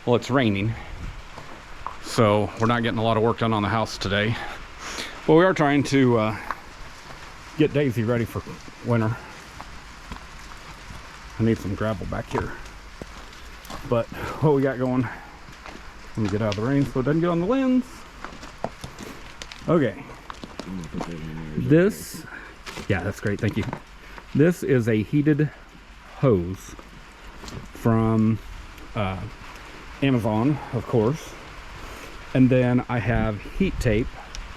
Well, it's raining, so we're not getting a lot of work done on the house today. But we are trying to get Daisy ready for winter. I need some gravel back here. But what we got going, let me get out of the rain so it doesn't get on the lens. Okay. This, yeah, that's great, thank you. This is a heated hose from Amazon, of course. And then I have heat tape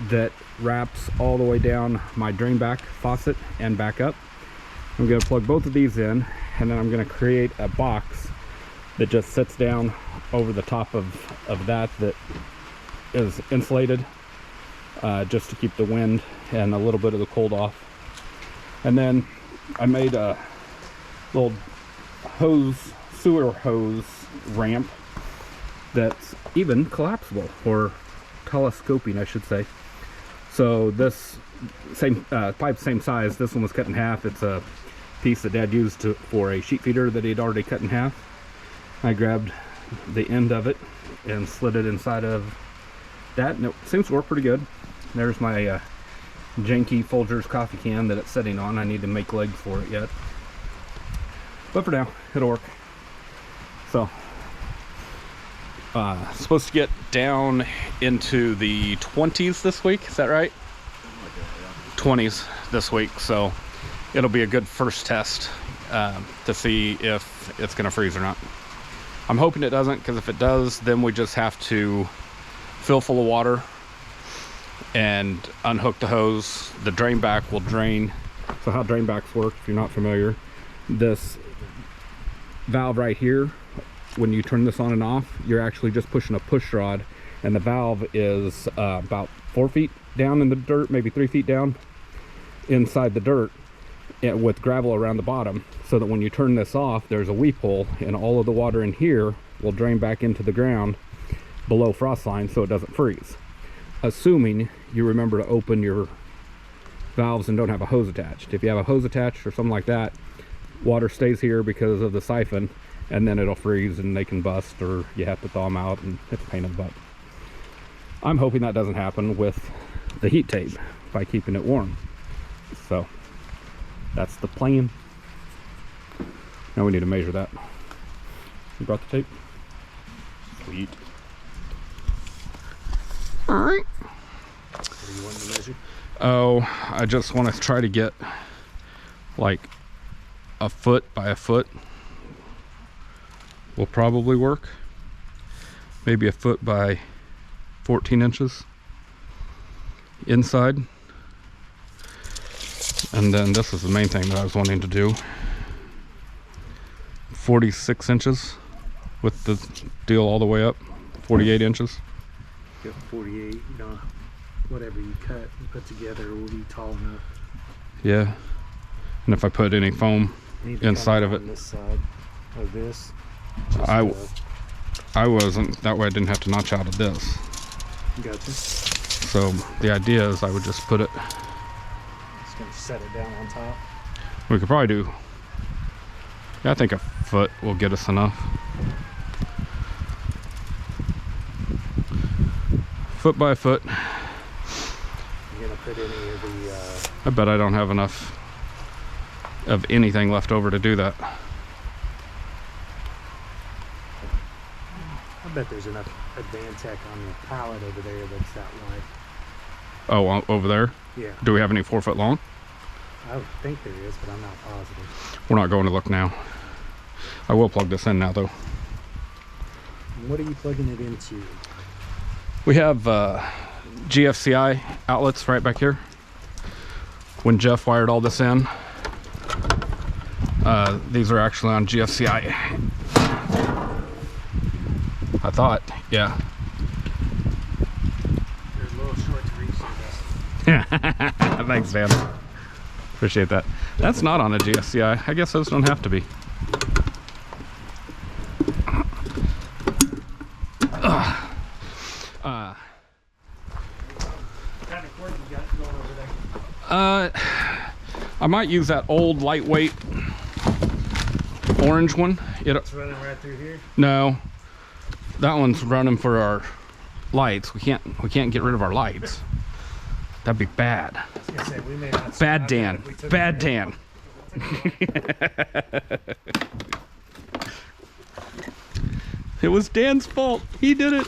that wraps all the way down my drain back faucet and back up. I'm going to plug both of these in, and then I'm going to create a box that just sits down over the top of that is insulated, just to keep the wind and a little bit of the cold off. And then I made a little sewer hose ramp that's even collapsible, or telescoping I should say. So this same pipe, same size, this one was cut in half. It's a piece that Dad used for a sheet feeder that he'd already cut in half. I grabbed the end of it and slid it inside of that, and it seems to work pretty good. There's my janky Folgers coffee can that it's sitting on. I need to make legs for it yet, but for now it'll work. So supposed to get down into the 20s this week, is that right? 20s this week, so it'll be a good first test to see if it's gonna freeze or not. I'm hoping it doesn't, because if it does, then we just have to fill full of water and unhook the hose. The drain back will drain. So how drain backs work, if you're not familiar, this valve right here, when you turn this on and off, you're actually just pushing a push rod, and the valve is about 4 feet down in the dirt, maybe 3 feet down inside the dirt, and with gravel around the bottom, so that when you turn this off, there's a weep hole, and all of the water in here will drain back into the ground below frost line, so it doesn't freeze, assuming you remember to open your valves and don't have a hose attached. If you have a hose attached or something like that, water stays here because of the siphon, and then it'll freeze and they can bust, or you have to thaw them out, and it's a pain in the butt. I'm hoping that doesn't happen with the heat tape by keeping it warm. So that's the plan. Now we need to measure that. You brought the tape? Sweet. All right. What do you want to measure? Oh, I just want to try to get like a foot by a foot. Will probably work. Maybe a foot by 14 inches inside. And then this is the main thing that I was wanting to do. 46 inches with the deal all the way up. 48 inches. Got 48, you know, whatever you cut and put together will be tall enough. Yeah. And if I put any foam inside of it. On this side of this. I wasn't, that way I didn't have to notch out of this. Gotcha. So the idea is I would just put it, Just gonna set it down on top. we could probably do, yeah, I think a foot will get us enough. Foot by foot. You're gonna put any of the I bet I don't have enough of anything left over to do that. I bet there's enough Advantech on the pallet over there that's that wide. Oh, over there? Yeah. Do we have any 4 foot long? I would think there is, but I'm not positive. We're not going to look now. I will plug this in now though. What are you plugging it into? We have GFCI outlets right back here. When Jeff wired all this in, these are actually on GFCI. I thought, yeah. They're a little short to reach, so Thanks, Dan. Appreciate that. That's not on a GFCI. I guess those don't have to be. What kind of cord you got going over there? I might use that old lightweight orange one. It's running right through here? No, That one's running for our lights. We can't get rid of our lights. That'd be bad. I was gonna say, we may not Bad survive Dan. that if we took Bad it. Dan. It was Dan's fault. He did it.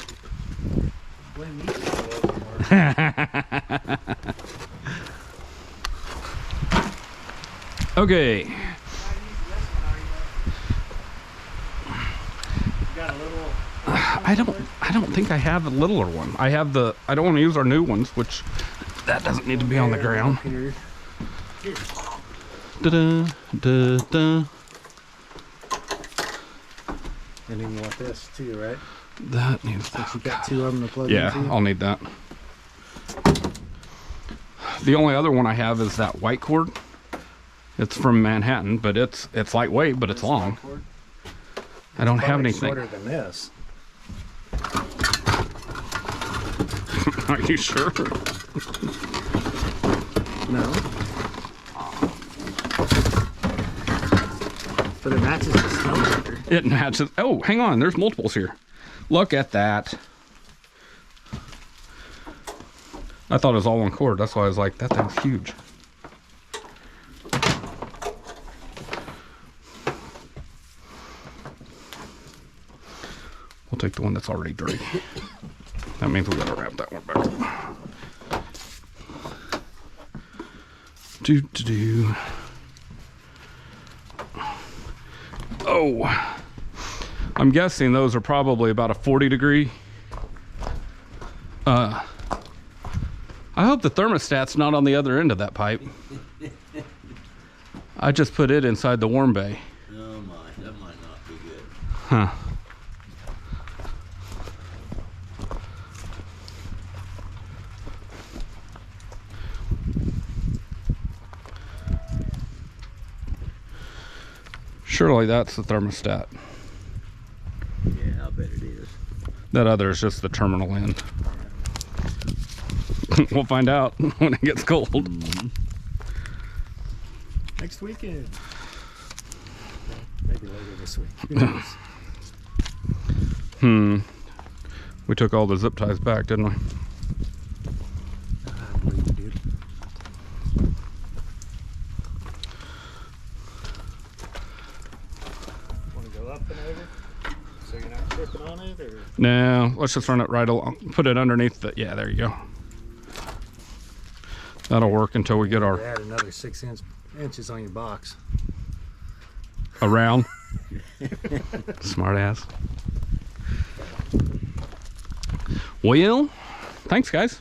Blame me for a little more. Okay. You got a little. I don't think I have a littler one. I have the, I don't want to use our new ones, which that doesn't need to be on the ground. Here. Da-da, da-da. And then you want this too, right? That needs Since you got two of them to plug Yeah, into. I'll need that. The only other one I have is that white cord. It's from Manhattan, but it's lightweight, but it's long. I don't have Probably anything. shorter than this. Are you sure? No. But it matches the snowmaker. It matches. Oh, hang on. There's multiples here. Look at that. I thought it was all one cord. That's why I was like, that thing's huge. We'll take the one that's already dirty. That means we gotta wrap that one back. Do. Oh, I'm guessing those are probably about a 40 degree. I hope the thermostat's not on the other end of that pipe. I just put it inside the warm bay. Oh my, that might not be good. Huh. Surely that's the thermostat. Yeah, I bet it is. That other is just the terminal end. We'll find out when it gets cold. Next weekend. Maybe later this week. Who knows? We took all the zip ties back, didn't we? I believe you did. Want to go up and over so you're not tripping on it, or No, let's just run it right along. Put it underneath the, yeah, there you go. That'll work until we get our add another 6 inches on your box? around. Smart ass. Well, thanks guys.